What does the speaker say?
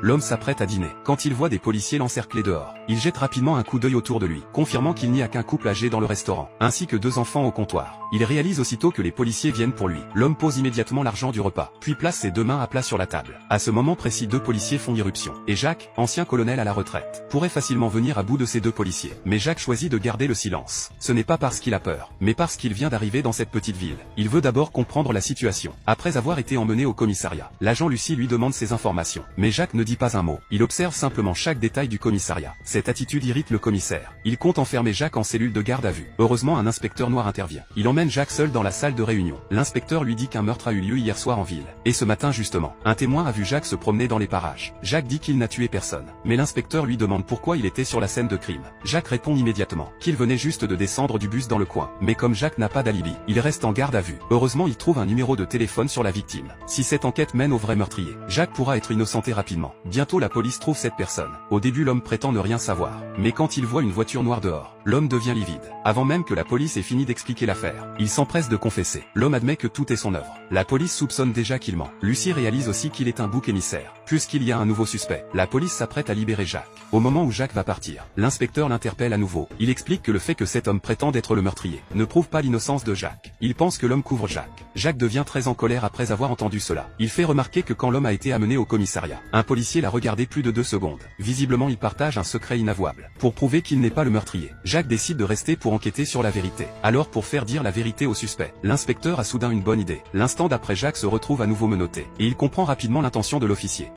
L'homme s'apprête à dîner. Quand il voit des policiers l'encercler dehors, il jette rapidement un coup d'œil autour de lui, confirmant qu'il n'y a qu'un couple âgé dans le restaurant, ainsi que 2 enfants au comptoir. Il réalise aussitôt que les policiers viennent pour lui. L'homme pose immédiatement l'argent du repas, puis place ses 2 mains à plat sur la table. À ce moment précis, 2 policiers font irruption, et Jacques, ancien colonel à la retraite, pourrait facilement venir à bout de ces 2 policiers. Mais Jacques choisit de garder le silence. Ce n'est pas parce qu'il a peur, mais parce qu'il vient d'arriver dans cette petite ville. Il veut d'abord comprendre la situation. Après avoir été emmené au commissariat, l'agent Lucie lui demande ses informations. Mais Jacques ne dit pas un mot. Il observe simplement chaque détail du commissariat. Cette attitude irrite le commissaire. Il compte enfermer Jacques en cellule de garde à vue. Heureusement, un inspecteur noir intervient. Il emmène Jacques seul dans la salle de réunion. L'inspecteur lui dit qu'un meurtre a eu lieu hier soir en ville. Et ce matin justement, un témoin a vu Jacques se promener dans les parages. Jacques dit qu'il n'a tué personne. Mais l'inspecteur lui demande pourquoi il était sur la scène de crime. Jacques répond immédiatement qu'il venait juste de descendre du bus dans le coin. Mais comme Jacques n'a pas d'alibi, il reste en garde à vue. Heureusement, il trouve un numéro de téléphone sur la victime. Si cette enquête mène au vrai meurtrier, Jacques pourra être innocenté rapidement. Bientôt la police trouve cette personne. Au début, l'homme prétend ne rien savoir. Mais quand il voit une voiture noire dehors, l'homme devient livide. Avant même que la police ait fini d'expliquer l'affaire, il s'empresse de confesser. L'homme admet que tout est son œuvre. La police soupçonne déjà qu'il ment. Lucie réalise aussi qu'il est un bouc émissaire. Puisqu'il y a un nouveau suspect, la police s'apprête à libérer Jacques. Au moment où Jacques va partir, l'inspecteur l'interpelle à nouveau. Il explique que le fait que cet homme prétende être le meurtrier ne prouve pas l'innocence de Jacques. Il pense que l'homme couvre Jacques. Jacques devient très en colère après avoir entendu cela. Il fait remarquer que quand l'homme a été amené au commissariat, un policier l'a regardé plus de 2 secondes. Visiblement, il partage un secret inavouable. Pour prouver qu'il n'est pas le meurtrier, Jacques décide de rester pour enquêter sur la vérité. Alors, pour faire dire la vérité au suspect, l'inspecteur a soudain une bonne idée. L'instant d'après, Jacques se retrouve à nouveau menotté, et il comprend rapidement l'intention de l'officier.